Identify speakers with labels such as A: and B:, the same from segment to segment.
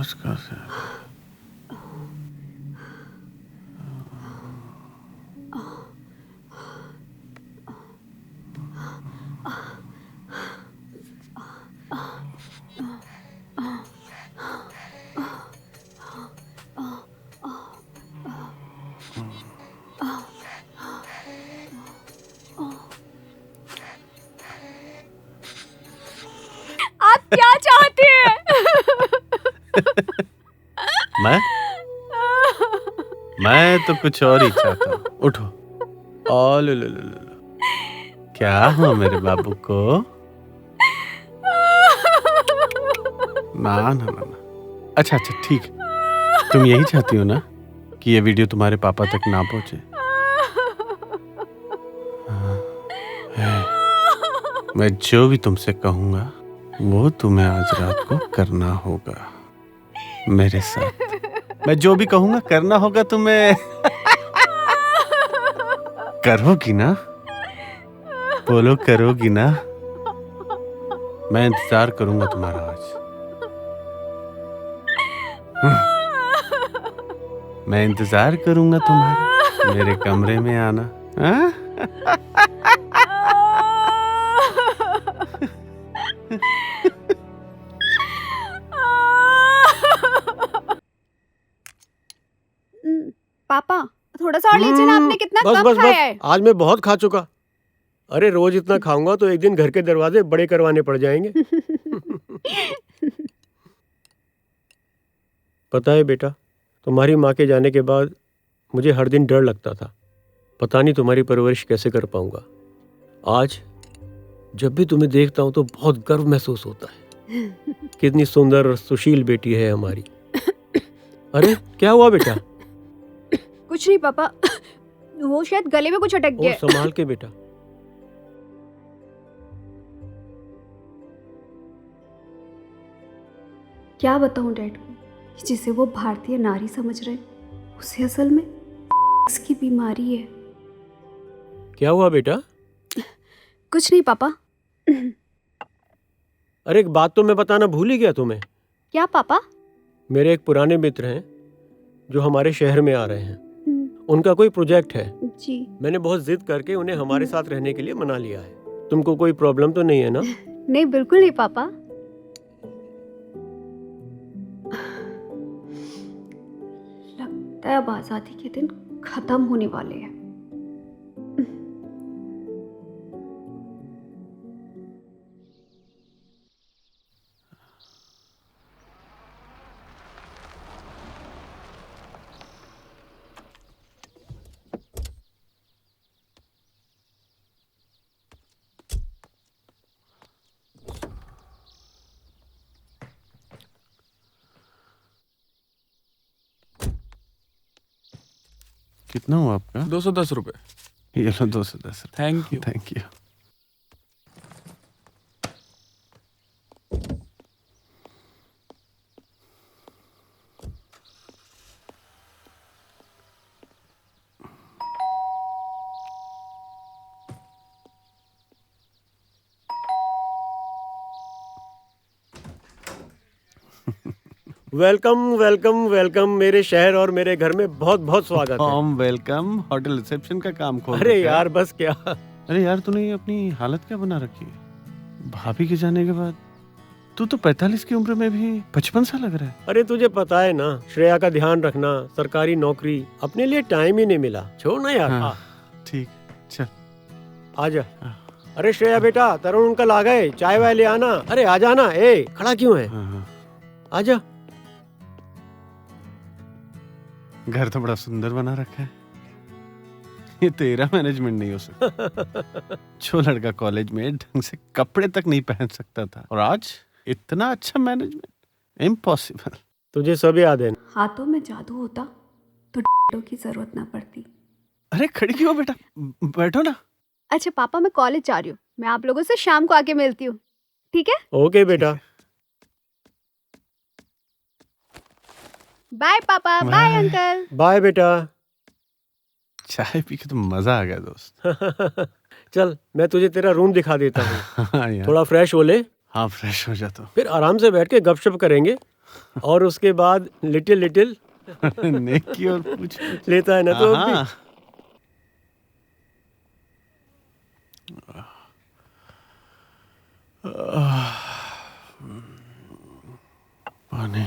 A: आवाज कहाँ से आ रही है?
B: आप क्या चाहते हैं?
A: मैं तो कुछ और ही चाहता हूँ। उठो। ओ लो लो लो लो। क्या हुआ मेरे बाबू को? ना ना ना ना। अच्छा अच्छा ठीक है। तुम यही चाहती हो ना कि ये वीडियो तुम्हारे पापा तक ना पहुंचे? मैं जो भी तुमसे कहूंगा वो तुम्हें आज रात को करना होगा मेरे साथ। मैं जो भी कहूंगा करना होगा तुम्हें। करोगी ना? बोलो करोगी ना? मैं इंतजार करूंगा तुम्हारा आज। मैं इंतजार करूंगा तुम्हारा। मेरे कमरे में आना। हाँ?
B: पापा थोड़ा सा और लीजिए ना, आपने कितना
C: बस
B: कम
C: बस
B: खाया
C: बस
B: है।
C: आज मैं बहुत खा चुका। अरे रोज इतना खाऊंगा तो एक दिन घर के दरवाजे बड़े करवाने पड़ जाएंगे। पता है बेटा, तुम्हारी माँ के जाने के बाद मुझे हर दिन डर लगता था, पता नहीं तुम्हारी परवरिश कैसे कर पाऊंगा। आज जब भी तुम्हें देखता हूँ तो बहुत गर्व महसूस होता है। कितनी सुंदर और सुशील बेटी है हमारी। अरे क्या हुआ बेटा?
B: कुछ नहीं पापा, वो शायद गले में कुछ अटक
C: और
B: गया।
C: संभाल के बेटा।
B: क्या बताऊं डैड को कि जिसे वो भारतीय नारी समझ रहे उसे असल में इसकी बीमारी है।
C: क्या हुआ बेटा?
B: कुछ नहीं पापा।
C: अरे एक बात तो मैं बताना भूल ही गया तुम्हें।
B: क्या पापा?
C: मेरे एक पुराने मित्र हैं जो हमारे शहर में आ रहे हैं। उनका कोई प्रोजेक्ट है।
B: जी
C: मैंने बहुत जिद करके उन्हें हमारे साथ रहने के लिए मना लिया है। तुमको कोई प्रॉब्लम तो नहीं है ना?
B: नहीं, बिल्कुल नहीं पापा। लगता है अब आजादी के दिन खत्म होने वाले हैं।
A: कितना हुआ आपका?
D: 210 रुपये।
A: ये लो 210।
D: Thank you.
A: Thank you.
C: Welcome welcome welcome. मेरे शहर और मेरे घर में बहुत बहुत स्वागत है।
A: वेलकम। होटल रिसेप्शन का काम खोल
C: अरे
A: रखा है।
C: यार बस क्या।
A: अरे यार तूने ये अपनी हालत क्या बना रखी है? भाभी के जाने के बाद तू तो 45 की उम्र में भी 55 सा लग रहा है।
C: अरे तुझे पता है ना, श्रेया का ध्यान रखना, सरकारी नौकरी, अपने लिए टाइम ही नहीं मिला। छोड़ ना यार।
A: हाँ, ठीक चल
C: आजा।
A: हाँ।
C: अरे श्रेया बेटा, तरुण अंकल आ गए, चाय वाय ले आना। अरे आ जाना। ए खड़ा क्यों है?
A: हाँ।
C: आजा।
A: घर तो बड़ा सुंदर बना रखा है। ये तेरा मैनेजमेंट नहीं हो सकता। जो लड़का कॉलेज में ढंग से कपड़े तक नहीं पहन सकता था और आज इतना अच्छा मैनेजमेंट, इम्पॉसिबल।
C: तुझे सब याद है?
B: हाथों में जादू होता तो की जरूरत ना पड़ती।
A: अरे खड़ी क्यों हो बेटा? बैठो ना।
B: अच्छा पापा, मैं कॉलेज जा रही हूँ, मैं आप लोगों से शाम को आके मिलती हूँ, ठीक है?
C: ओके बेटा।
B: बाय पापा। Bye uncle.
C: बाय बेटा।
A: चाय पी के तो मजा आ गया दोस्त।
C: चल मैं तुझे तेरा रूम दिखा देता हूँ।
A: हाँ यार।
C: थोड़ा फ्रेश हो ले,
A: हाँ फ्रेश हो जाता हूँ।
C: फिर आराम से बैठ के गपशप करेंगे। और उसके बाद लिटिल लिटिल
A: नेकी और पूछ
C: लेता है ना तो अब भी।
A: हाँ पानी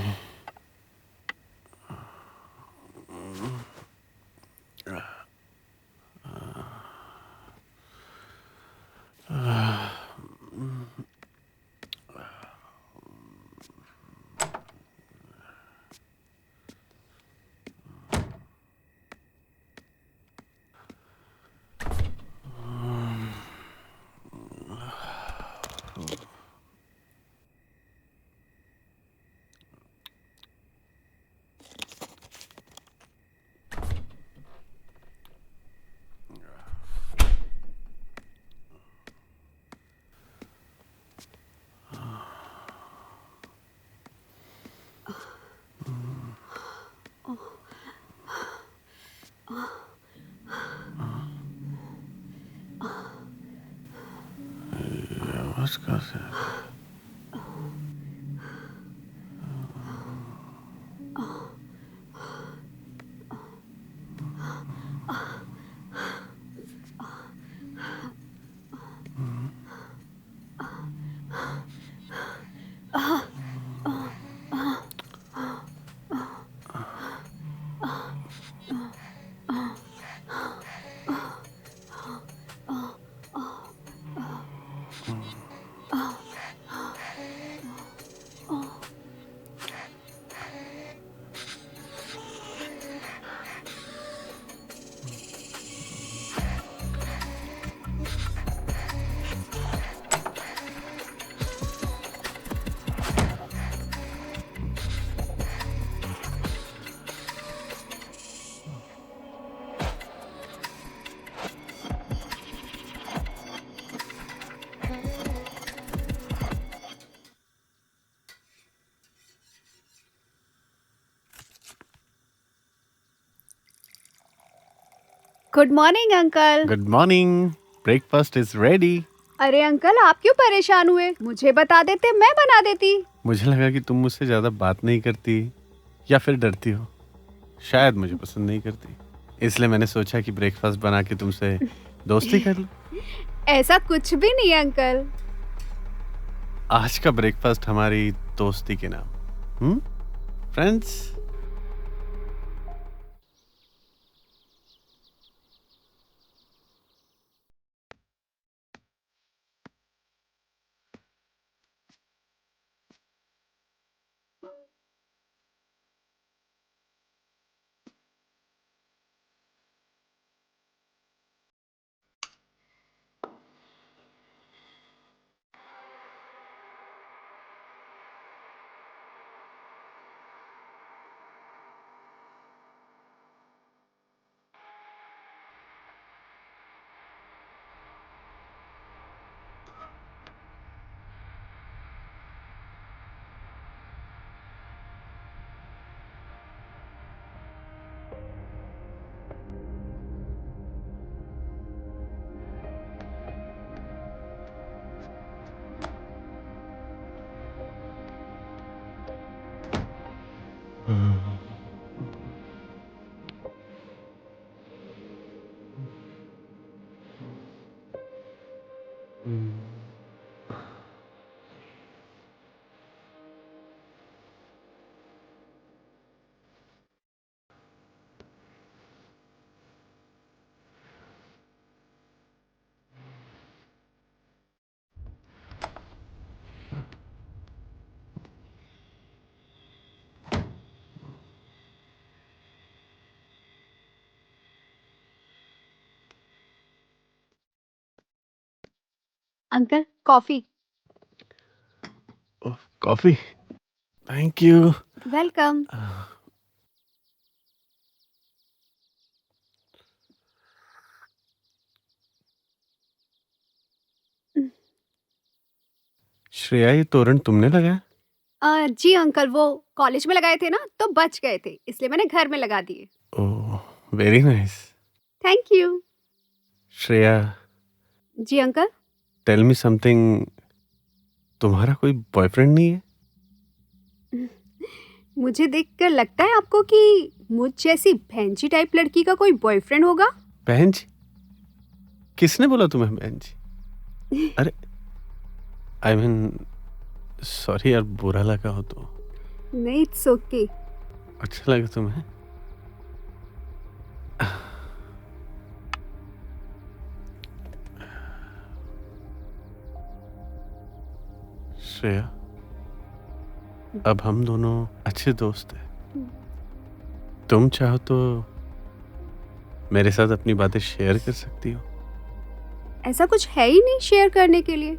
A: आवाज कहाँ से आ रही है?
B: Good morning uncle.
A: Good morning, breakfast is ready.
B: अरे अंकल, आप क्यों परेशान हुए? मुझे बता देते, मैं बना देती।
A: मुझे लगा कि तुम मुझसे ज्यादा बात नहीं करती या फिर डरती हो, शायद मुझे पसंद नहीं करती, इसलिए मैंने सोचा कि ब्रेकफास्ट बना के तुमसे दोस्ती कर लूं।
B: ऐसा कुछ भी नहीं है अंकल।
A: आज का ब्रेकफास्ट हमारी दोस्ती के नाम, friends.
B: Uncle, coffee.
A: Coffee, thank you.
B: Welcome.
A: Shreya, ये तोरण तुमने लगाया?
B: जी अंकल, वो कॉलेज में लगाए थे ना, तो बच गए थे, इसलिए मैंने घर में लगा दिए।
A: Oh, very nice.
B: Thank you.
A: Shreya,
B: जी अंकल।
A: टेल मी समथिंग, तुम्हारा कोई बॉयफ्रेंड नहीं है?
B: मुझे देखकर लगता है आपको कि मुझ जैसी भैंची टाइप लड़की का कोई बॉयफ्रेंड होगा?
A: बहन जी? किसने बोला तुम्हें बहन जी? अरे आई मीन सॉरी यार, बुरा लगा हो तो।
B: नहीं, इट्स ओके।
A: अच्छा लगा तुम्हें? श्रेया, अब हम दोनों अच्छे दोस्त हैं। तुम चाहो तो मेरे साथ अपनी बातें शेयर कर सकती हो।
B: ऐसा कुछ है ही नहीं शेयर करने के लिए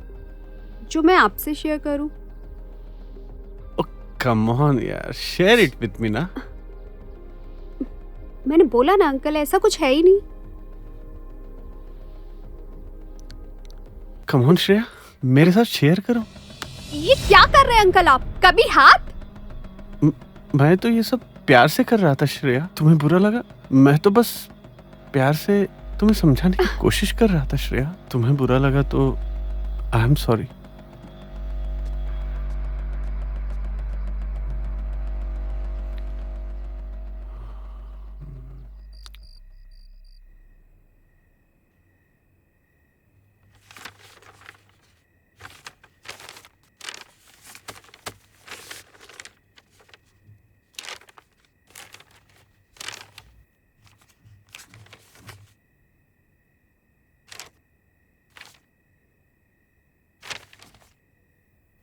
B: जो मैं आपसे शेयर करूं।
A: कम ऑन यार, शेयर इट विद मी ना।
B: मैंने बोला ना अंकल, ऐसा कुछ है ही नहीं।
A: कम ऑन श्रेया, मेरे साथ शेयर करो।
B: ये क्या कर रहे हैं अंकल आप? कभी हाथ?
A: मैं तो ये सब प्यार से कर रहा था श्रेया, तुम्हें बुरा लगा? मैं तो बस प्यार से तुम्हें समझाने की कोशिश कर रहा था श्रेया, तुम्हें बुरा लगा तो आई एम सॉरी।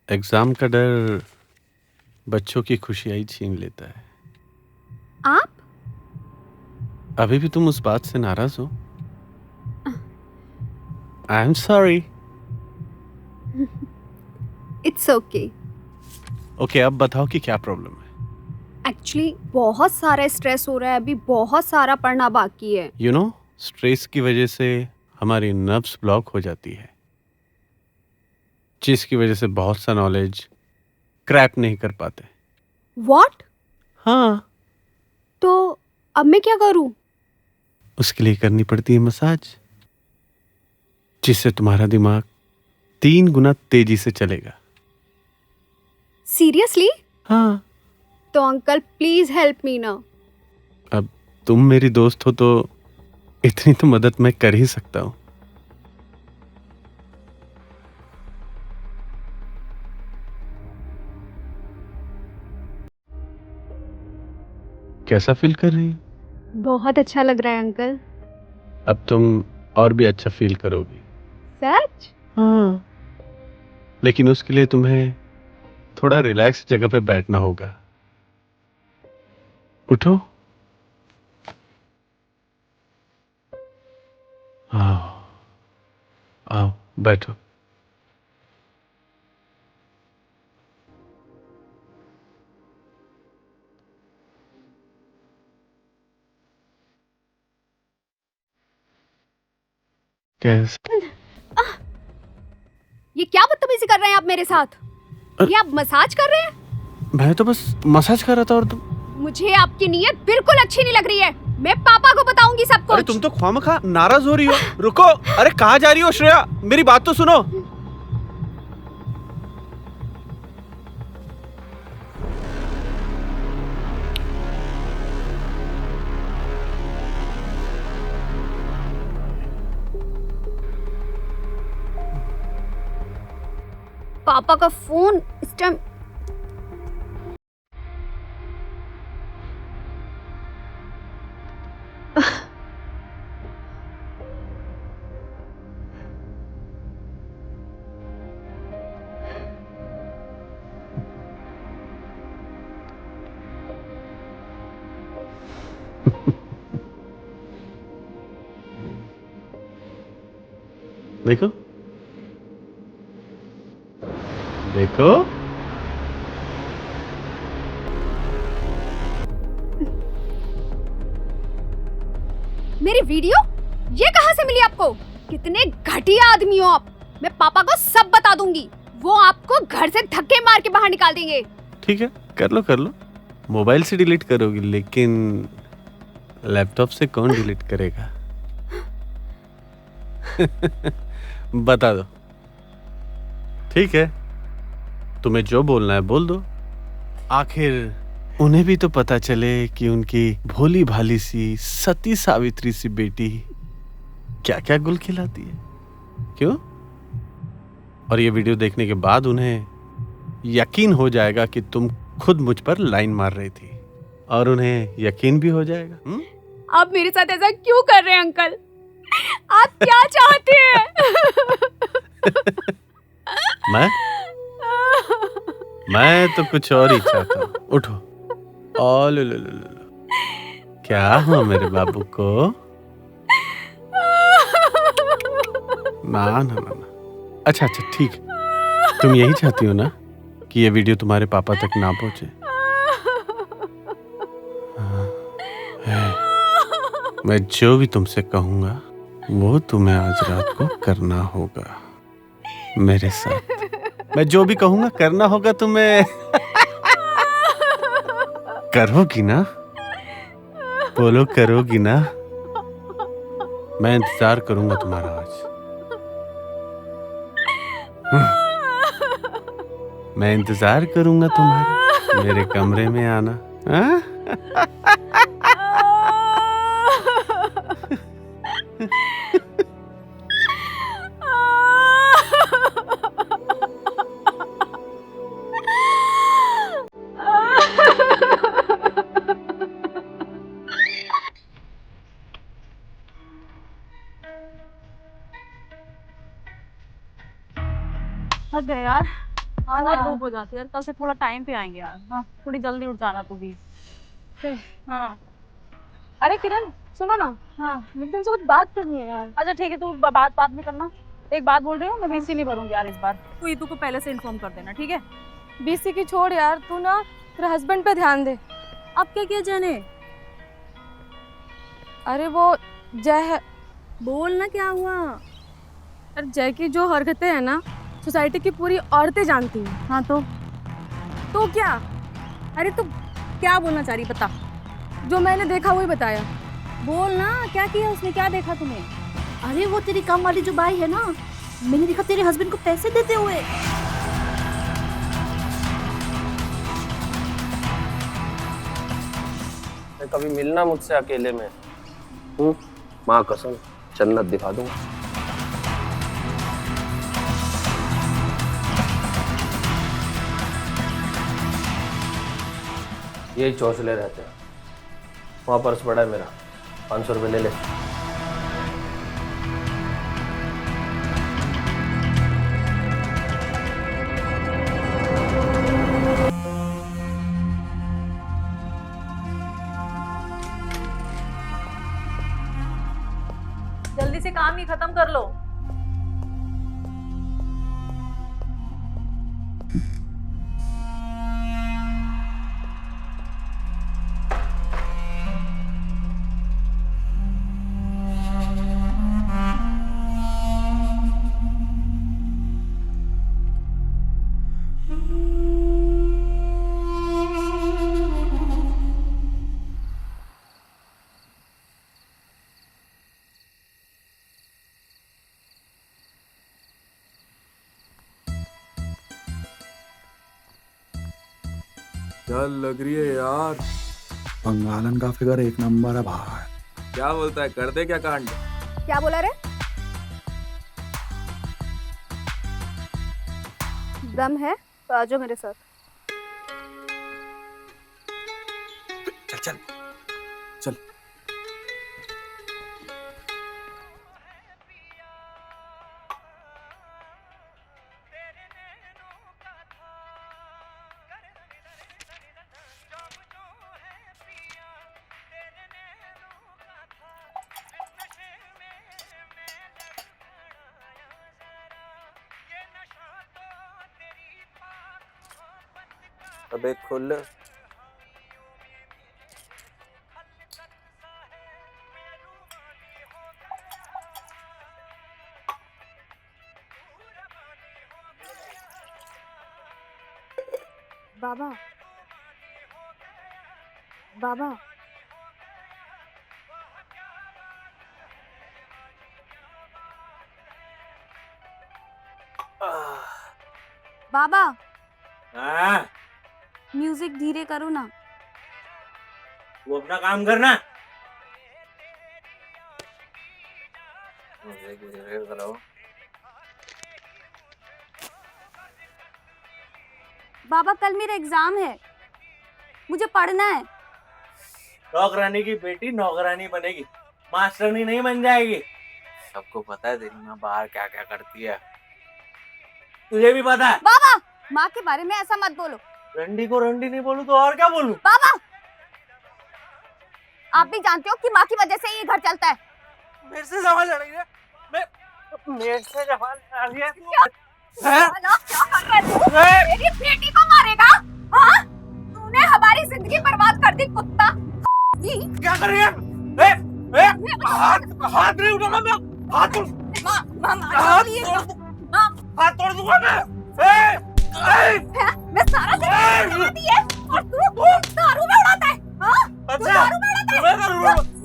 A: एग्जाम का डर बच्चों की खुशियां ही छीन लेता है।
B: आप
A: अभी भी तुम उस बात से नाराज हो? I am sorry.
B: It's okay.
A: Okay, अब बताओ कि क्या प्रॉब्लम है।
B: एक्चुअली बहुत सारा स्ट्रेस हो रहा है, अभी बहुत सारा पढ़ना बाकी है।
A: यू नो, स्ट्रेस की वजह से हमारी नर्व्स ब्लॉक हो जाती है, जिसकी वजह से बहुत सा नॉलेज क्रैप नहीं कर पाते।
B: व्हाट?
A: हाँ,
B: तो अब मैं क्या करूं?
A: उसके लिए करनी पड़ती है मसाज, जिससे तुम्हारा दिमाग 3 गुना तेजी से चलेगा।
B: सीरियसली?
A: हाँ,
B: तो अंकल प्लीज हेल्प मी ना।
A: अब तुम मेरी दोस्त हो तो इतनी तो मदद मैं कर ही सकता हूँ। कैसा फील कर रही हो?
B: बहुत अच्छा लग रहा है अंकल।
A: अब तुम और भी अच्छा फील करोगी।
B: सच?
A: हाँ, लेकिन उसके लिए तुम्हें थोड़ा रिलैक्स जगह पे बैठना होगा। उठो। आओ, आओ बैठो। कैसे?
B: ये क्या बदतमीजी कर रहे हैं आप मेरे साथ?
A: अरे-
B: ये आप मसाज कर रहे हैं?
A: मैं तो बस मसाज कर रहा था और तुम।
B: मुझे आपकी नीयत बिल्कुल अच्छी नहीं लग रही है। मैं पापा को बताऊंगी सब कुछ।
A: अरे तुम तो ख्वामखा नाराज हो रही हो। रुको, अरे कहाँ जा रही हो श्रेया? मेरी बात तो सुनो।
B: पापा का फोन इस टाइम।
A: देखो देखो,
B: मेरी वीडियो ये कहाँ से मिली आपको? कितने घटिया आदमी हो आप। मैं पापा को सब बता दूंगी। वो आपको घर से धक्के मार के बाहर निकाल देंगे।
A: ठीक है, कर लो कर लो। मोबाइल से डिलीट करोगी, लेकिन लैपटॉप से कौन डिलीट करेगा? बता दो। ठीक है, तुम्हें जो बोलना है बोल दो। आखिर उन्हें भी तो पता चले कि उनकी भोली भाली सी सती सावित्री सी बेटी क्या क्या गुल खिलाती है। क्यों? और ये वीडियो देखने के बाद उन्हें यकीन हो जाएगा कि तुम खुद मुझ पर लाइन मार रही थी, और उन्हें यकीन भी हो जाएगा।
B: आप मेरे साथ ऐसा क्यों कर रहे हैं अंकल? आप क्या चाहते हैं?
A: मैं तो कुछ और ही चाहता हूँ। उठो। ओ लो लो लो लो, क्या हुआ मेरे बाबू को? ना ना ना ना। अच्छा अच्छा ठीक है। तुम यही चाहती हो ना कि ये वीडियो तुम्हारे पापा तक ना पहुंचे? मैं जो भी तुमसे कहूंगा वो तुम्हें आज रात को करना होगा मेरे साथ। मैं जो भी कहूंगा करना होगा तुम्हें। करोगी ना? बोलो करोगी ना? मैं इंतजार करूंगा तुम्हारा आज। मैं इंतजार करूंगा तुम्हारा। मेरे कमरे में आना। हाँ?
D: थक गए यार। हाँ ना, धूप हो जाती है यार। कल से थोड़ा टाइम पे आएंगे यार। हाँ, थोड़ी जल्दी उठ जाना तू भी। हाँ। अरे किरण सुनो ना। हाँ, मुझे तुमसे कुछ बात करनी है यार। अच्छा ठीक है, तू बात भी करना। एक बात बोल रही हूँ, मैं बीसी नहीं भरूंगी यार इस बार। तू ईदू को पहले से इन्फॉर्म कर देना, ठीक है?
E: बीसी की छोड़ यार, तू ना तेरे हस्बैंड पे ध्यान दे।
D: अब क्या किया जाने?
E: अरे वो जय है।
D: बोल ना, क्या हुआ?
E: अरे जय की जो हरकतें हैं ना, सोसाइटी की पूरी औरतें जानती हैं।
D: हाँ तो क्या? अरे तू क्या बोलना चाह रही, बता।
E: जो मैंने देखा वही बताया।
D: बोल ना, क्या किया उसने, क्या देखा तुम्हें?
F: अरे वो तेरी काम वाली जो बाई है ना, मैंने देखा तेरे हस्बैंड को पैसे देते हुए।
C: कभी मिलना मुझसे अकेले में, माँ कसम जन्नत दिखा दूंगा। यही चौंसले रहते हैं। वहाँ पर्स पड़ा है मेरा, 500 रुपये ले ले।
D: जल्दी से काम ही खत्म कर लो।
G: क्या लग रही है यार?
H: बंगालन का फिगर एक नंबर है भाई।
G: क्या बोलता है, कर दे क्या कांड?
B: क्या बोला रे? दम है तो आ जाओ मेरे साथ।
H: चल चल चल।
C: अबे खुल।
B: बाबा बाबा बाबा, म्यूजिक धीरे करो ना।
C: वो अपना काम करना।
B: बाबा कल मेरा एग्जाम है, मुझे पढ़ना है।
C: नौकरानी की बेटी नौकरानी बनेगी, मास्टरनी नहीं बन जाएगी।
G: सबको पता है तेरी माँ बाहर क्या क्या करती है।
C: तुझे भी पता है।
B: बाबा माँ के बारे में ऐसा मत बोलो।
C: रंडी को रंडी नहीं बोलूं तो और क्या बोलूं?
B: बाबा आप भी जानते हो कि माँ की वजह से ये घर चलता है।
C: मेरे से सवाल लड़ रही है। मेरे से सवाल लड़ रही है तू।
B: साला, क्या कर रहा है तू? मेरी बेटी को मारेगा? हाँ? तूने हमारी जिंदगी बर्बाद कर दी कुत्ता।
C: क्या कर रही है? हाथ नहीं उठाना मैं। हाथ तोड़ दूंगा मैं।
B: मैं सारा दिन उड़ाती है और तू दारू में उड़ाता है। हाँ? तू दारू में उड़ाता है।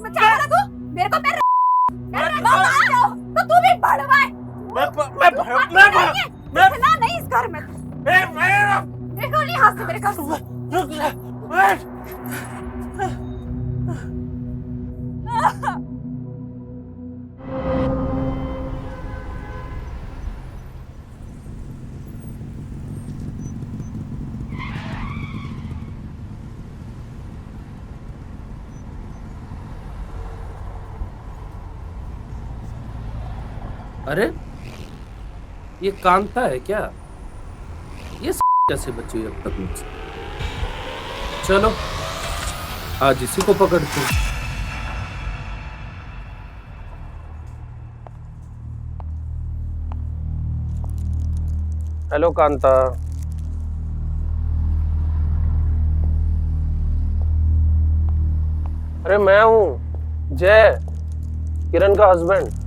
B: मैं क्या करूं तू? मेरे को तो तू भी भड़वा है। मैं नहीं इस घर में। देखो नहीं हाथ से मेरे को।
I: अरे ये कांता है क्या? ये कैसे बची हुई अब तक मुझसे? चलो आज इसी को पकड़ते हैं। हेलो कांता। अरे मैं हूँ जय, किरण का हस्बैंड।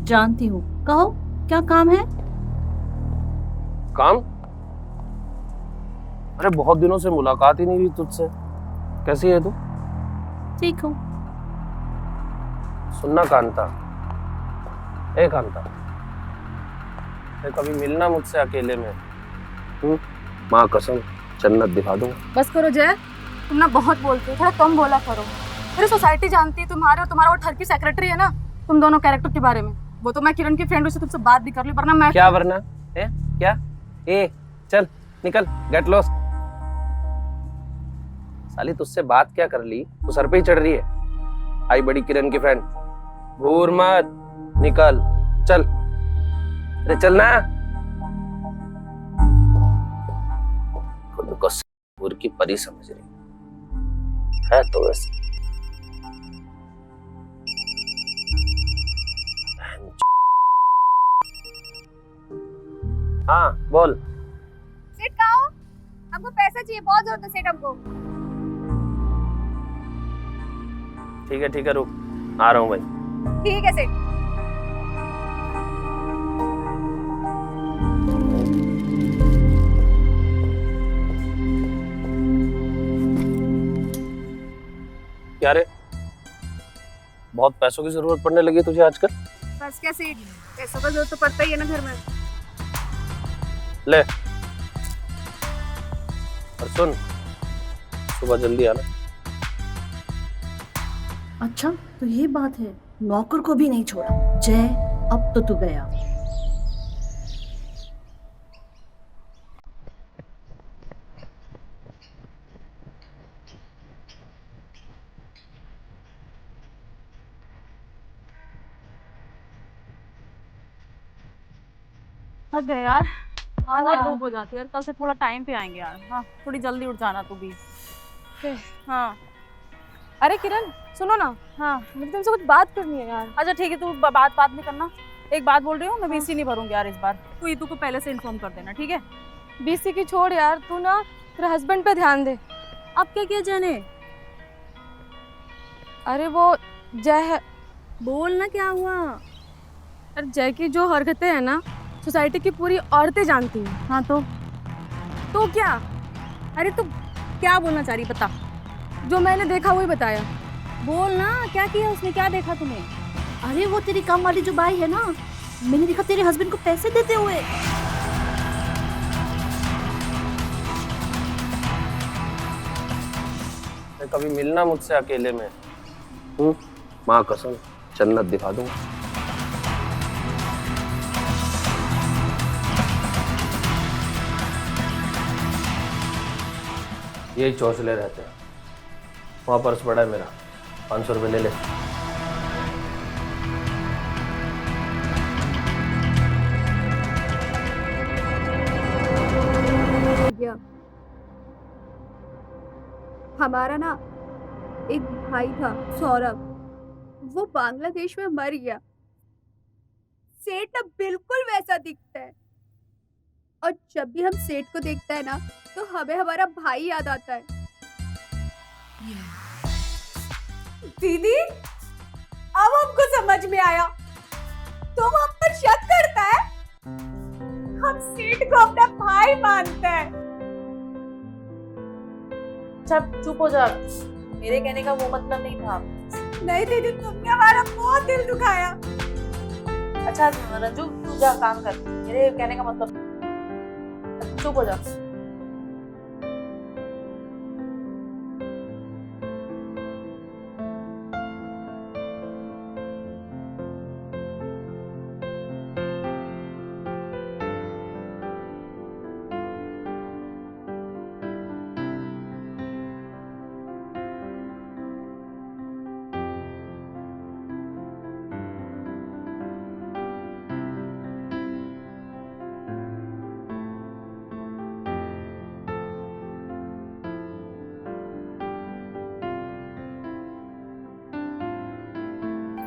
F: जानती हूँ, कहो क्या काम है?
I: काम? अरे बहुत दिनों से मुलाकात ही नहीं हुई तुझसे। कैसी है तू?
F: ठीक हूँ।
I: सुनना कांता, ए कांता, कभी मिलना मुझसे अकेले में। माँ कसम जन्नत दिखा दूंगा।
E: बस करो जय, तुम ना बहुत बोलते हो, थोड़ा कम बोला करो। पूरी सोसाइटी जानती है तुम्हारे और तुम्हारा वो ठरकी सेक्रेटरी है ना, तुम दोनों कैरेक्टर के बारे में। वो तो मैं किरण की फ्रेंड हूँ, तुमसे बात भी कर ली, वरना मैं
I: क्या वरना? ए क्या? ए चल निकल, गेट लॉस्ट। साली तुझसे बात क्या कर ली, तू सर पे ही चढ़ रही है। आई बड़ी किरण की फ्रेंड, घूर मत, निकल चल। अरे चल ना। खुद को घूर की परी समझ रही है तो वैसे। हाँ बोल।
B: सेठ कहाँ हो? हमको पैसा चाहिए, बहुत जरूरत है सेठ हमको।
I: ठीक है रुक, आ रहा हूँ भाई।
B: ठीक है सेठ।
I: क्या रे, बहुत पैसों की जरूरत पड़ने लगी तुझे आजकल?
B: बस क्या सेठ, पैसों का जरूरत तो पड़ता ही है ना घर में।
I: ले, और सुन, सुबह जल्दी आना।
F: अच्छा तो ये बात है, नौकर को भी नहीं छोड़ा। जय अब तो तू गया।
D: थक गए यार, आज धूप हो जाती है। कल से थोड़ा टाइम पे आएंगे यार। हाँ थोड़ी जल्दी उठ जाना तू भी। हाँ
E: अरे किरण सुनो ना,
D: हाँ
E: मुझे तुमसे कुछ बात करनी है यार।
D: अच्छा ठीक है, तू बात नहीं करना। एक बात बोल रही हूँ, मैं बीसी नहीं भरूंगी यार इस बार। तू ईदू को पहले से इन्फॉर्म कर देना, ठीक है?
E: बीसी की छोड़ यार, तू ना तेरे हस्बैंड पे ध्यान दे।
D: अब क्या किया जाने?
E: अरे वो जय है,
D: बोल ना क्या हुआ?
E: अरे जय की जो हरकतें है ना, सोसाइटी की पूरी औरतें जानती हैं।
D: हाँ तो क्या? अरे तू क्या बोलना चाह रही, बता।
E: जो मैंने देखा वही बताया।
D: बोल ना, क्या किया उसने, क्या देखा तूने?
F: अरे वो तेरी काम वाली जो बाई है ना, मैंने देखा तेरे हस्बैंड को पैसे देते हुए।
I: कभी मिलना मुझसे अकेले में। माँ कसम जन्नत दिखा दूंगा। यही चौंसले रहते हैं। वहाँ पर्स पड़ा है मेरा, 500 रुपये ले ले।
B: भैया, हमारा ना एक भाई था सौरभ, वो बांग्लादेश में मर गया। सेठ ना बिल्कुल वैसा दिखता है, और जब भी हम सेठ को देखते हैं ना तो हमें हमारा भाई याद आता है। दीदी, अब हमको समझ में आया, तुम हम पर शक करता है, हम सेठ को अपना भाई मानते हैं।
D: अच्छा चुप हो जा, मेरे कहने का वो मतलब नहीं था।
B: नहीं दीदी, तुमने हमारा बहुत दिल दुखाया।
D: अच्छा रंजू तू जा काम कर, मेरे कहने का मतलब चुप हो जा।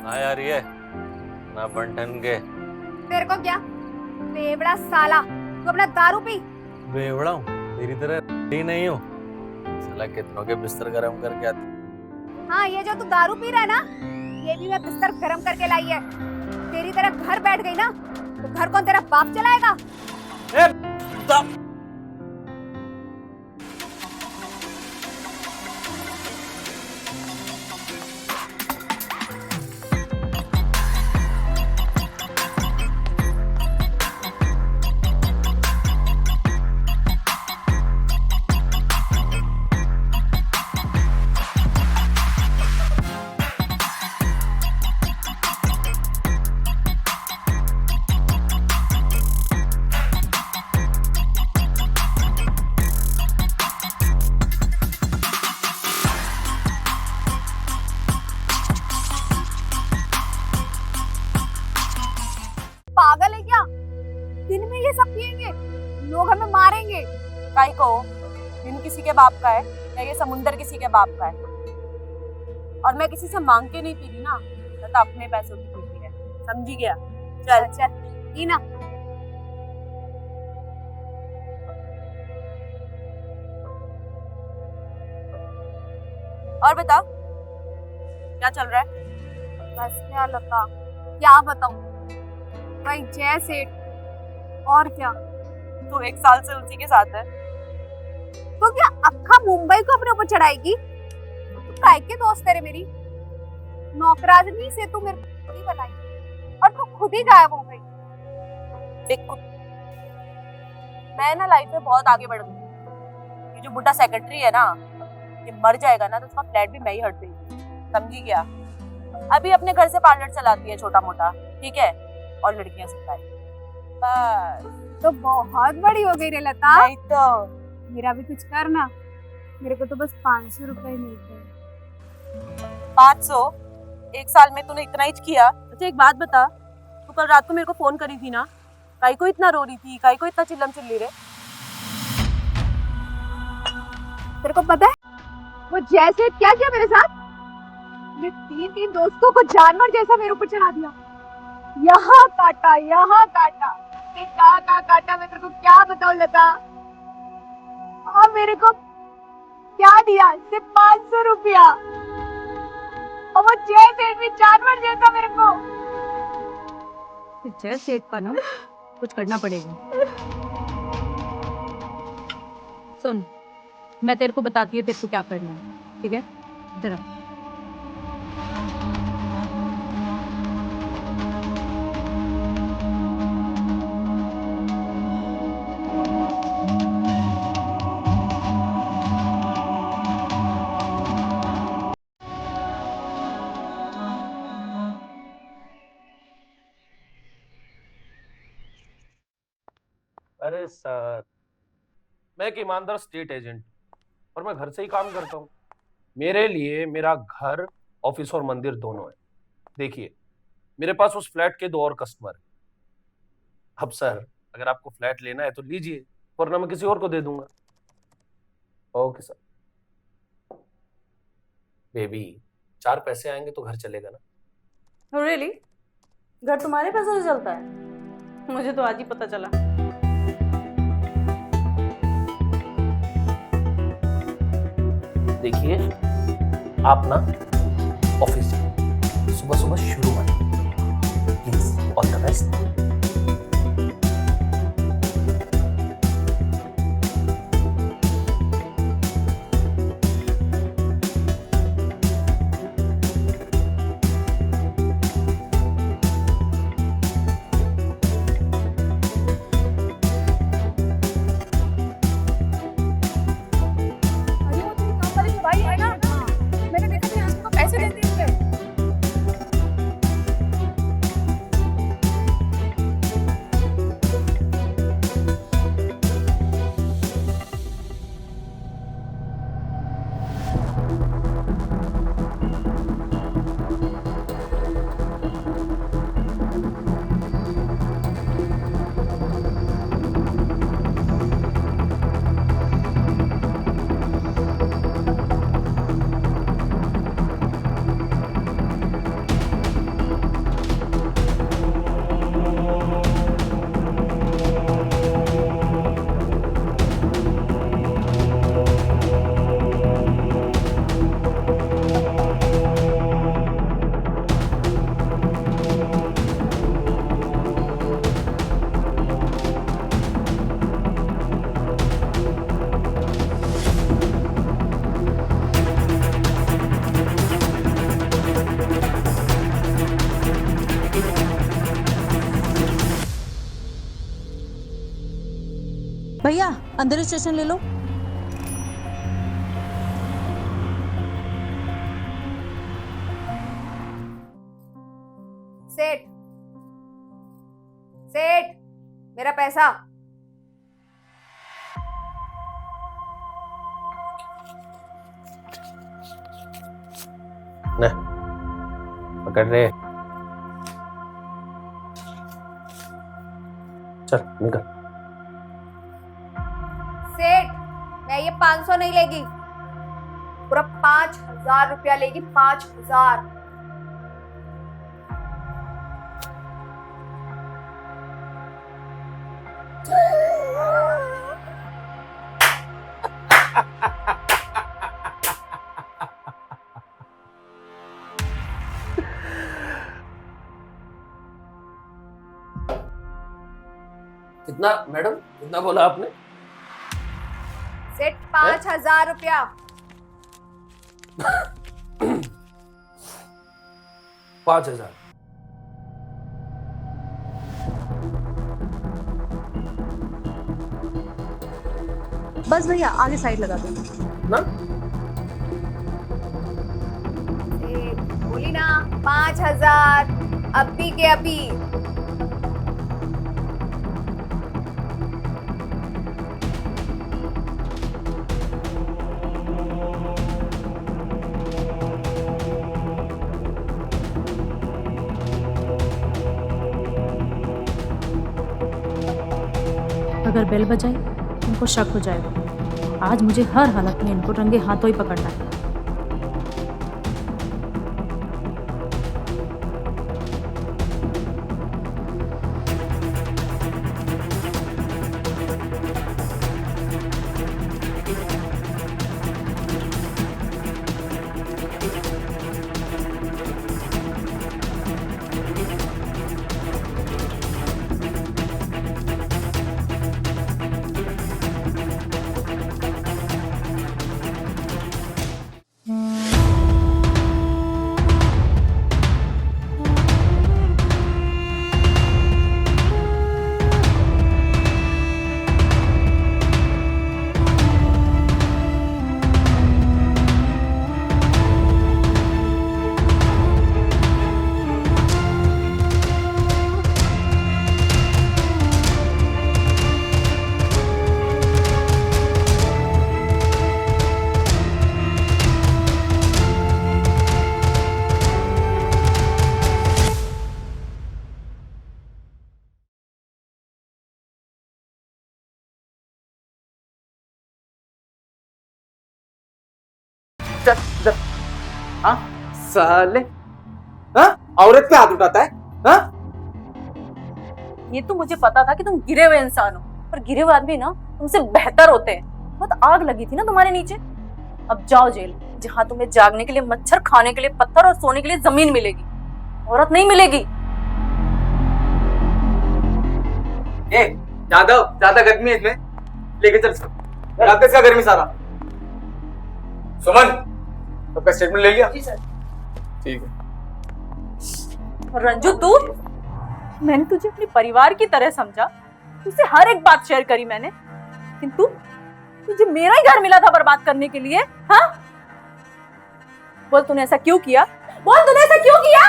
G: हाँ यार, ये ना बंटन के
B: तेरे को क्या बेवड़ा साला, तू अपना दारू पी।
G: बेवड़ा हूँ, तेरी तरह ही नहीं हूँ। साला कितनों के बिस्तर गरम करके आते।
B: हाँ, ये जो तू दारू पी रहा है ना, ये भी मैं बिस्तर गरम करके लाई है। तेरी तरह घर बैठ गई ना तो घर कौन तेरा बाप चलाएगा? पागल है क्या? दिन में ये सब पिएंगे, लोग हमें मारेंगे।
E: काई को दिन किसी के बाप का है या ये समुंदर किसी के बाप का है? और मैं किसी से मांग के नहीं पी रही ना, मैं तो अपने पैसों की पी रही है, समझी गया? चल
B: चल पी ना।
E: और बता क्या चल रहा है?
B: बस क्या लता, क्या बताऊं, भाई जय सेठ, और क्या।
E: तू 1 साल से उसी के साथ है।
B: तो क्या अक्खा मुंबई को अपने ऊपर चढ़ाएगी? तू काय के दोस्त तेरे मेरी नौकरानी से तू मेरे को नहीं बनाई, और तू खुद ही गायब हो गई।
E: देख मैं ना लाइफ में बहुत आगे बढ़ गई। ये जो बुढ़ा सेक्रेटरी है ना, ये मर जाएगा ना तो उसका फ्लैट भी मैं ही हट देगी, समझी क्या? अभी अपने घर से पार्लर चलाती है छोटा मोटा, ठीक है, और लड़कियां सिखाई, बस।
B: तो बहुत बड़ी हो गई रे लता।
E: नहीं तो
B: मेरा भी कुछ करना, मेरे को तो बस 500 रुपए मिलते हैं।
E: 500? 1 साल में तूने इतना ही किया? अच्छा एक बात बता, तू कल रात को मेरे को फोन करी थी ना, काई को इतना रो रही थी, काई को इतना चिल्लम चिल्ली रे?
B: तेरे को पता है वो जैसे क्या किया मेरे साथ? मैं 3 दोस्तों को जानवर जैसा मेरे ऊपर चढ़ा दिया, यहाँ काटा, यहाँ काटा, कहाँ काटा, मैं तेरे को क्या बताऊं लता। और मेरे को क्या दिया? सिर्फ 500 रुपया, और वो जय सेठ भी जानवर जैसा मेरे को।
E: जय सेठ का ना कुछ करना पड़ेगा। सुन, मैं तेरे को बताती हूँ तेरे को क्या करना है, ठीक है? इधर आ।
I: अरे सर, मैं एक ईमानदार स्टेट एजेंट और मैं घर से ही काम करता हूँ। मेरे लिए मेरा घर, ऑफिस और मंदिर दोनों है। देखिए, मेरे पास उस फ्लैट के 2 और कस्टमर हैं। अब सर, अगर आपको फ्लैट लेना है तो लीजिए, वरना मैं किसी और को दे दूंगा। Okay sir. बेबी, 4 पैसे आएंगे तो घर चलेगा ना?
D: रियली? घर तुम्हारे पैसों से चलता है? मुझे तो आज ही पता चला।
I: देखिए, आप ना ऑफिस सुबह सुबह शुरू मत, प्लीज, ऑल द बेस्ट।
B: अरे वो तेरे काम वाले जो भाई है ना, मैंने देखा तेरे हस्बैंड को पैसे देते हुए।
D: भैया, अंदर स्टेशन ले लो।
B: सेठ, सेठ, मेरा पैसा।
I: न पकड़ रहे, चल निकल।
B: सेठ, मैं ये 500 नहीं लेगी, पूरा 5,000 रुपया लेगी। 5,000।
I: कितना मैडम, कितना बोला आपने?
B: सेठ, 5,000 रुपया।
I: 5,000।
D: बस भैया, आगे साइड लगा दो
I: ना?
B: सेठ, बोली ना 5,000, अभी के अभी।
D: अगर बेल बजाए इनको शक हो जाएगा। आज मुझे हर हालत में इनको रंगे हाथों ही पकड़ना है।
J: चल इधर। हाँ साले, हाँ औरत पे हाथ उठाता है, हाँ?
E: ये तो मुझे पता था कि तुम गिरे हुए इंसान हो, पर गिरे हुए आदमी ना तुमसे बेहतर होते हैं। बहुत आग लगी थी ना तुम्हारे नीचे। अब जाओ जेल, जहाँ तुम्हें जागने के लिए मच्छर, खाने के लिए पत्थर और सोने के लिए जमीन मिलेगी, औरत नहीं मिलेगी।
J: ए ज्यादा गर्मी है इसमें, लेके चल रात का गर्मी सारा। सुमन, आपका स्टेटमेंट ले लिया?
E: जी सर।
J: ठीक है।
E: रंजू तू, मैंने तुझे अपने परिवार की तरह समझा, तुझसे हर एक बात शेयर करी मैंने, लेकिन तुझे मेरा ही घर मिला था बर्बाद करने के लिए। हाँ बोल तूने ऐसा क्यों किया, बोल तूने ऐसा क्यों किया?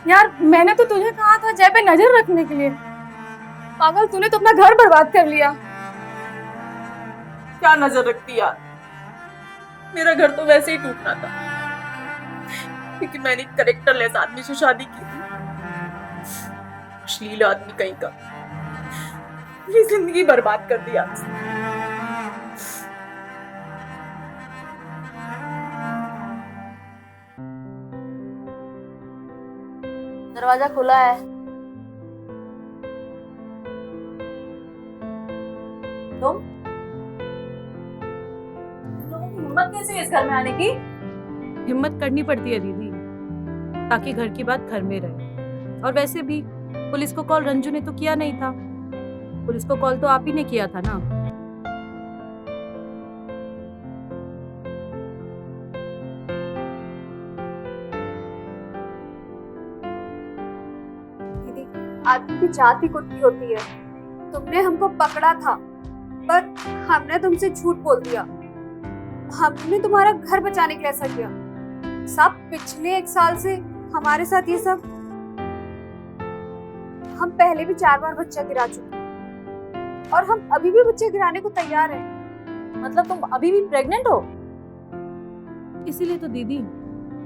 D: यार मैंने तो तुझे कहा था जय पे नजर रखने के लिए। पागल, तूने तो अपना घर बर्बाद कर लिया।
E: क्या नजर रखती यार, मेरा घर तो वैसे ही टूटना था, क्योंकि मैंने कैरेक्टरलेस आदमी से शादी की थी। अश्लील आदमी कहीं का, मेरी जिंदगी बर्बाद कर दिया। दरवाजा खुला है। तुम हिम्मत कैसे इस घर में आने की?
K: हिम्मत करनी पड़ती है दीदी, ताकि घर की बात घर में रहे। और वैसे भी पुलिस को कॉल रंजू ने तो किया नहीं था, पुलिस को कॉल तो आप ही ने किया था ना।
B: दीदी, आदमी की जात ही कुत्ती होती है। तुमने हमको पकड़ा था, पर हमने तुमसे झूठ बोल दिया। हमने तुम्हारा घर बचाने के लिए ऐसा किया। सब पिछले 1 साल से हमारे साथ ये सब, हम पहले भी 4 बार बच्चा गिरा चुके और हम अभी भी बच्चे गिराने को तैयार हैं।
E: मतलब तुम अभी भी प्रेग्नेंट हो?
K: इसीलिए तो दीदी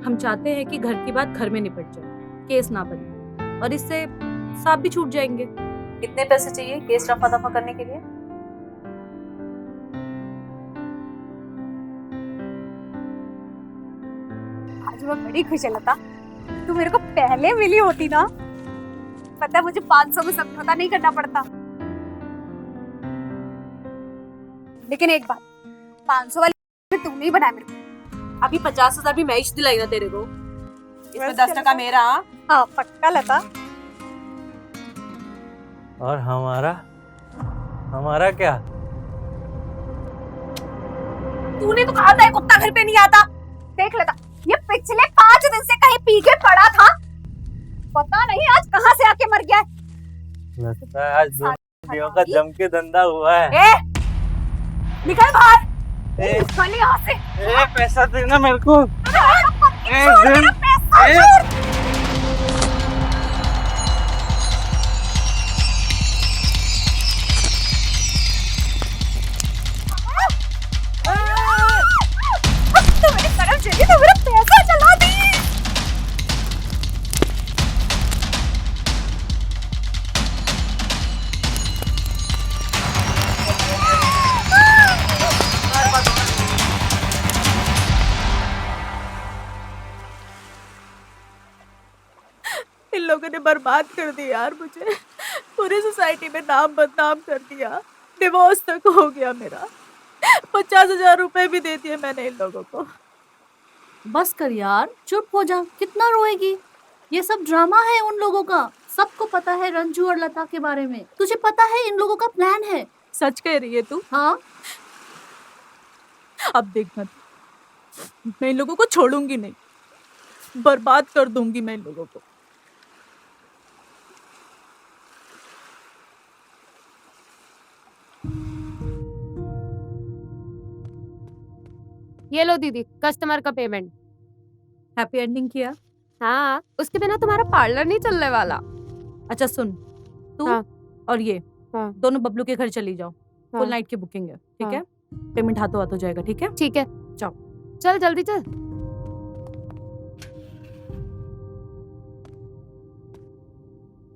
K: हम चाहते हैं कि घर की बात घर में निपट जाए, केस ना बने, और इससे सांप भी छूट जाएंगे।
E: कितने पैसे चाहिए केस रफा दफा करने के लिए?
B: आज मैं बड़ी खुश है लता, तू मेरे को पहले मिली होती ना, पता है मुझे 500 में समझौता नहीं करना पड़ता। लेकिन एक बात, 500 वाली तू नहीं बनाया मेरे को।
E: अभी 50,000 भी मैं ही दिलाई ना तेरे को, इसमें 10% मेरा।
B: हाँ पक्का लता।
G: और हमारा क्या?
B: तूने तो कहा था ये कुत्ता घर पे नहीं आता। देख लता, ये पिछले 5 दिन से कहीं पी के पड़ा था, पता नहीं आज कहाँ से आके मर गया है।
G: लगता है आज दोनों का जम के धंधा हुआ है।
B: ए, निकल बाहर, निकल यहाँ से।
G: पैसा देना मेरे को।
B: मेरा पैसा छोड़। तो मेरे करम चली तो मेरा पैसा चला दी।
K: इन लोगों ने बर्बाद कर दिया यार मुझे, पूरी सोसाइटी में नाम बदनाम कर दिया, डिवोर्स तक हो गया मेरा। 50,000 रुपए भी दे दिए मैंने इन लोगों को।
F: बस कर यार, चुप हो जा, कितना रोएगी। ये सब ड्रामा है उन लोगों का, सबको पता है रंजू और लता के बारे में। तुझे पता है इन लोगों का प्लान है।
K: सच कह रही है तू?
F: हाँ,
K: अब देखना, मैं इन लोगों को छोड़ूंगी नहीं, बर्बाद कर दूंगी मैं इन लोगों को।
D: ये लो दीदी, कस्टमर का पेमेंट।
K: हैप्पी एंडिंग किया?
D: हाँ, उसके बिना तुम्हारा पार्लर नहीं चलने वाला।
K: अच्छा सुन, तू
D: हाँ।
K: और ये दोनों बबलू के घर चली जाओ,
D: हाँ।
K: फुल नाइट की बुकिंग है, ठीक
D: हाँ।
K: है? पेमेंट हाथों हाथ हो जाएगा, ठीक है?
D: ठीक है,
K: जाओ।
D: चल जल्दी चल।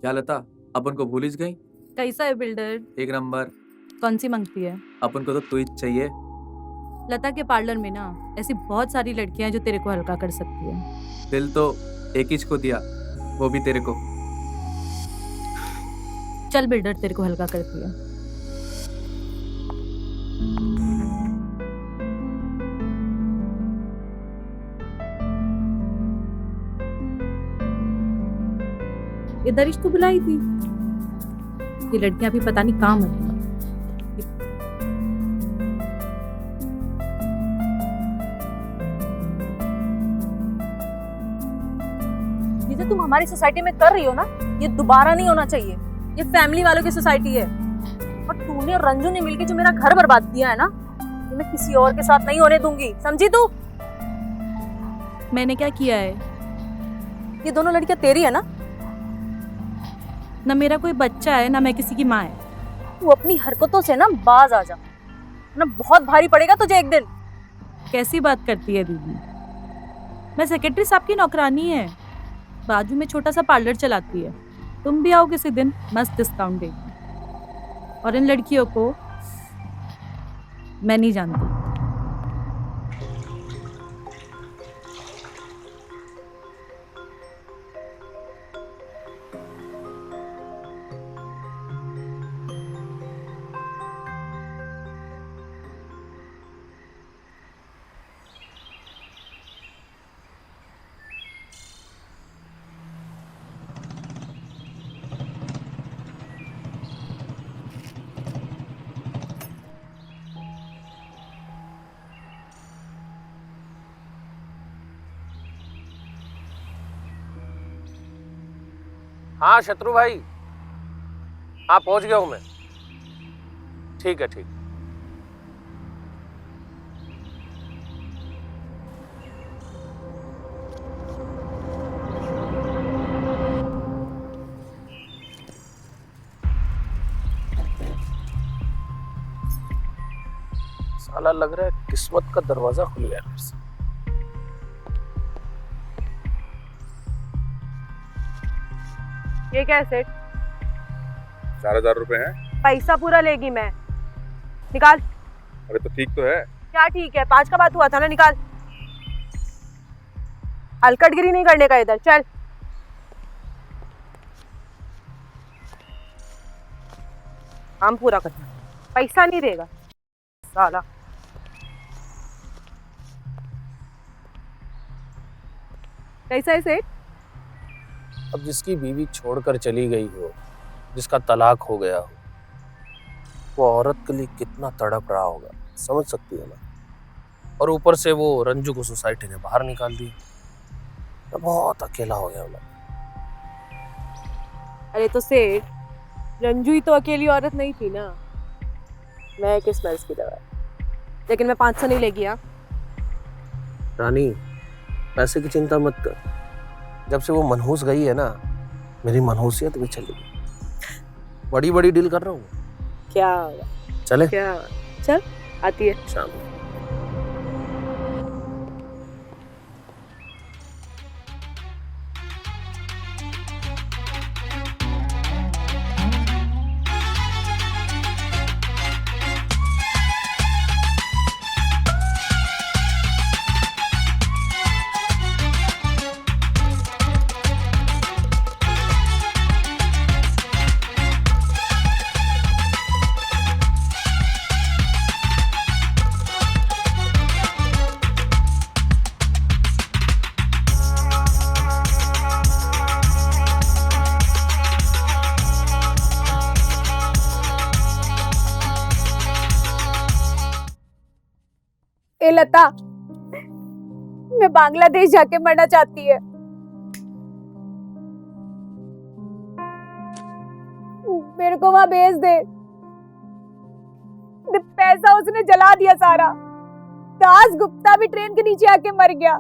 J: क्या लता, अपन को भूल ही गई?
D: कैसा है बिल्डर?
J: एक नंबर।
D: कौन सी मांगती है?
J: अपन को तो तू ही चाहिए।
D: लता के पार्लर में ना ऐसी बहुत सारी लड़कियां हैं जो तेरे को हल्का कर सकती है।
J: दिल तो एक ही को दिया, वो भी तेरे को।
D: चल बिल्डर, तेरे को हल्का करती है। इधर ही तो बुलाई थी। ये लड़कियां भी पता नहीं कहाँ मर गई।
E: ये जो तुम हमारी सोसाइटी में कर रही हो ना, ये दोबारा नहीं होना चाहिए। ये फैमिली वालों की सोसाइटी है। और तूने और रंजू ने मिलकर जो मेरा घर बर्बाद किया है ना, ये मैं किसी और के साथ नहीं होने दूंगी, समझी तू?
D: मैंने क्या किया है?
E: ये दोनों लड़कियां तेरी है ना?
D: ना मेरा कोई बच्चा है, ना मैं किसी की माँ है।
E: तू अपनी हरकतों से ना बाज आ जा, ना बहुत भारी पड़ेगा तुझे एक दिन।
D: कैसी बात करती है दीदी? मैं सेक्रेटरी साहब की नौकरानी है, बाजू में छोटा सा पार्लर चलाती है। तुम भी आओ किसी दिन, मस्त डिस्काउंट देगी। और इन लड़कियों को मैं नहीं जानती।
I: हाँ शत्रु भाई, हाँ पहुंच गया हूं मैं। ठीक है, ठीक। साला लग रहा है किस्मत का दरवाजा खुल गया मेरे से।
E: ये क्या है सेठ?
L: 4000 रुपए हैं।
E: पैसा पूरा लेगी मैं। निकाल।
L: अरे तो ठीक तो है।
E: क्या ठीक है? 5 का बात हुआ था ना, निकाल। हलकटगिरी नहीं करने का इधर, चल। काम पूरा करना, पैसा नहीं देगा साला। कैसा है सेठ?
I: अब जिसकी बीवी छोड़कर चली गई हो, जिसका तलाक हो गया हो, वो औरत के लिए कितना तड़प रहा होगा, समझ सकती है ना। और ऊपर से वो रंजू को सोसाइटी ने बाहर निकाल दिया। मैं बहुत अकेला हो गया मैं।
E: अरे तो सेठ, रंजू ही तो अकेली औरत नहीं थी ना। मैं किस मर्ज की दवा, लेकिन मैं 500 नहीं लेगी। हाँ
I: रानी, पैसे की चिंता मत कर। जब से वो मनहूस गई है ना, मेरी मनहूसियत भी चली गई। बड़ी बड़ी डील कर रहा हूँ।
E: क्या
I: चले?
E: क्या? चल, आती है
I: शाम।
B: ए लता, मैं बांग्लादेश जाके मरना चाहती है। मेरे को वहां भेज दे। पैसा उसने जला दिया सारा। दास गुप्ता भी ट्रेन के नीचे आके मर गया।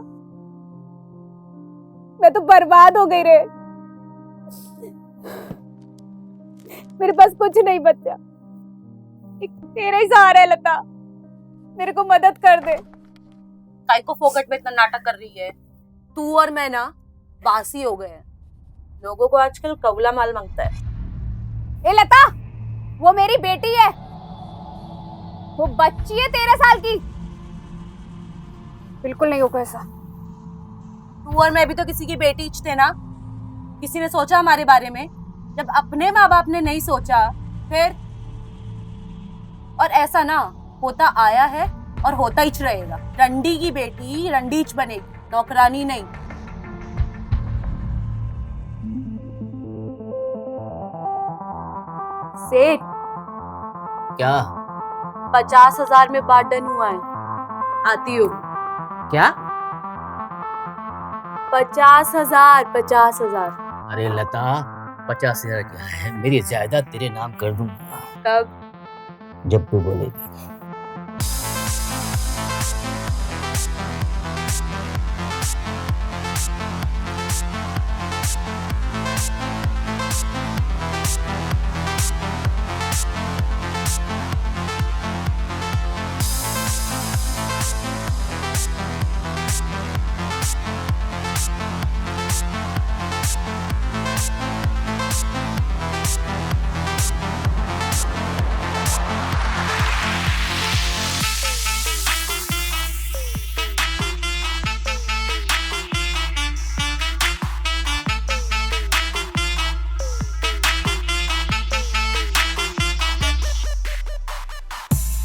B: मैं तो बर्बाद हो गई रे। मेरे पास कुछ नहीं बचा। एक तेरा ही सहारा है लता, मेरे को मदद कर दे।
E: काय को फोकट में इतना नाटक कर रही है? तू और मैं ना बासी हो गए हैं। लोगों को आजकल कबूला माल मांगता है।
B: ए लता, वो मेरी बेटी है, वो बच्ची है 13 साल की। बिल्कुल नहीं होगा ऐसा।
E: तू और मैं भी तो किसी की बेटी थे ना। किसी ने सोचा हमारे बारे में? जब अपने माँ बाप ने नहीं सोचा फिर। और ऐसा ना होता आया है और होता ही रहेगा। रंडी की बेटी रंडीच बनेगी, नौकरानी नहीं। सेठ,
J: क्या
E: 50,000 में बात डन हुआ है। आती हूँ।
J: क्या?
E: 50,000 50,000।
J: अरे लता, 50,000 क्या है? मेरी जायदाद तेरे नाम कर दूंगा।
E: तब
J: जब तू बोलेगी।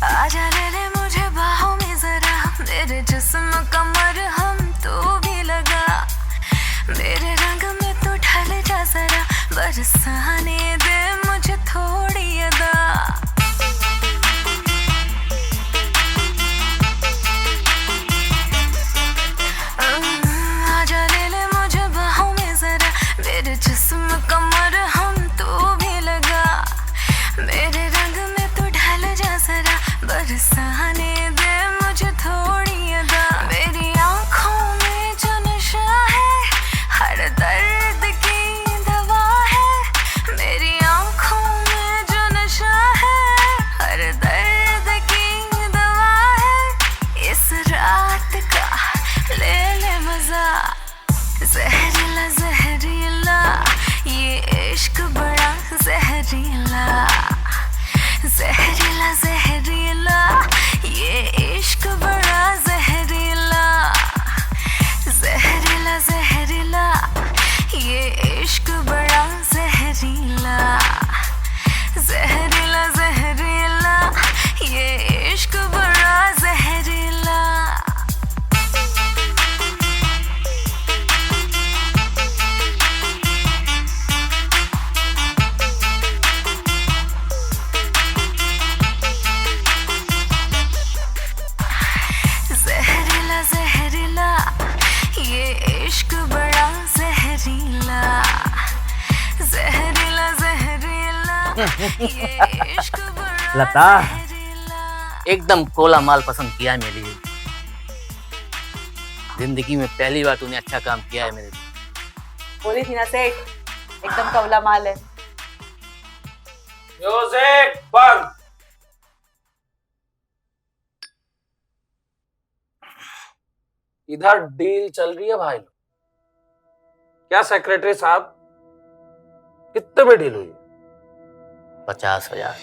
M: आजा ले ले मुझे बाहों में जरा, मेरे जिस्म कमर हम तो भी लगा, मेरे रंग में तो ढल जा जरा, बरसाने दे मुझे थोड़ी अदा। आजा ले ले मुझे बाहों में जरा, मेरे जिस्म कमर हम तो भी लगा, मेरे रंग में तो ढल जा जरा, बरसाने दे मुझे थोड़ी अदा। मेरी आंखों में जो नशा है हर दर्द की दवा है, मेरी आंखों में जो नशा है हर दर्द की दवा है। इस रात का ले ले मजा, जहरीला जहरीला ये इश्क बड़ा जहरीला, जहरीला जहरीला ये इश्क बड़ा जहरीला, जहरीला जहरीला ये इश्क बड़ा जहरीला, जहरीला जहरीला ये इश्क बड़ा जहरीला। जहरीला जहरीला ये इश्क बड़ा जहरीला, जहरीला जहरीला ये इश्क बड़ा
J: लता,
M: जहरीला।
J: एकदम कोला माल पसंद किया है मेरे लिए। जिंदगी में पहली बार तूने अच्छा काम किया है मेरे लिए।
E: बोली थी ना सेठ, एकदम कवला माल है।
I: म्यूजिक बंद। इधर डील चल रही है भाई। क्या सेक्रेटरी साहब, कितने में डील हुई?
J: 50,000।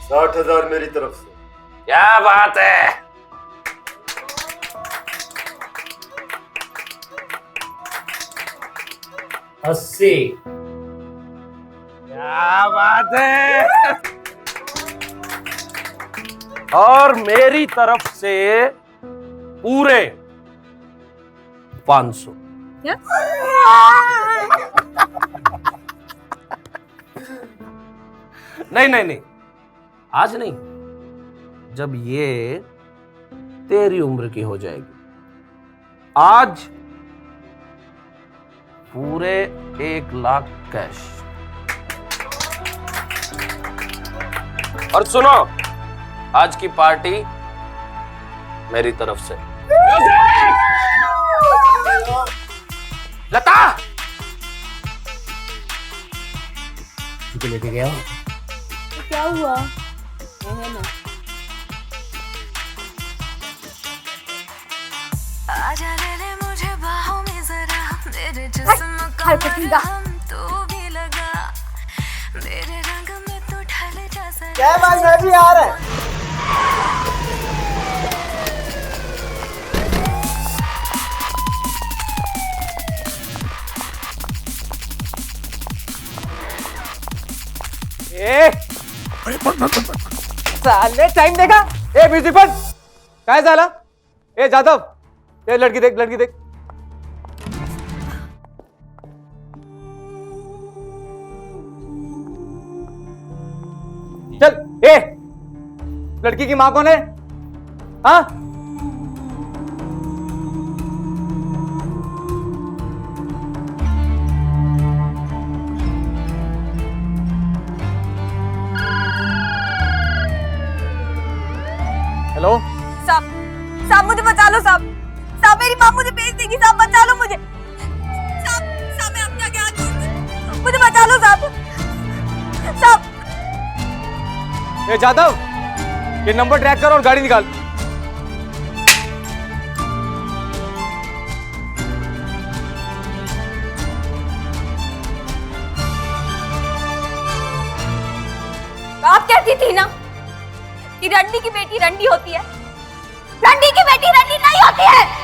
N: 60,000 मेरी तरफ से।
I: क्या बात है।
C: अस्सी।
I: क्या बात है। और मेरी तरफ से पूरे 500।
E: क्या?
I: नहीं नहीं नहीं, आज नहीं, जब ये तेरी उम्र की हो जाएगी। आज पूरे 1 लाख कैश। और सुनो, आज की पार्टी मेरी तरफ से। लता,
J: लेके गया
E: क्या हुआ?
M: आजा ले ले मुझे बाहों में जरा, मेरे जिस्म कमर हम तो भी लगा, मेरे रंग में तो
J: क्या भाई मैं भी आ रहा है। साले टाइम देखा। ए म्यूजिक बंद। काय झाला? ए जादव, ए लड़की देख, लड़की देख। चल। ए लड़की की माँ कौन है? हाँ हेलो
B: साहब, साहब मुझे बचा लो साहब। साहब मेरी माँ मुझे भेज देगी साहब, बचा लो मुझे। साहब, साहब मैं आपके आगे हाथ जोड़ती हूँ, मुझे बचा लो साहब। साहब।
J: ए जादव, ये नंबर ट्रैक करो और गाड़ी निकाल।
B: आप कहती थी ना कि रंडी की बेटी रंडी होती है। रंडी की बेटी रंडी नहीं होती है।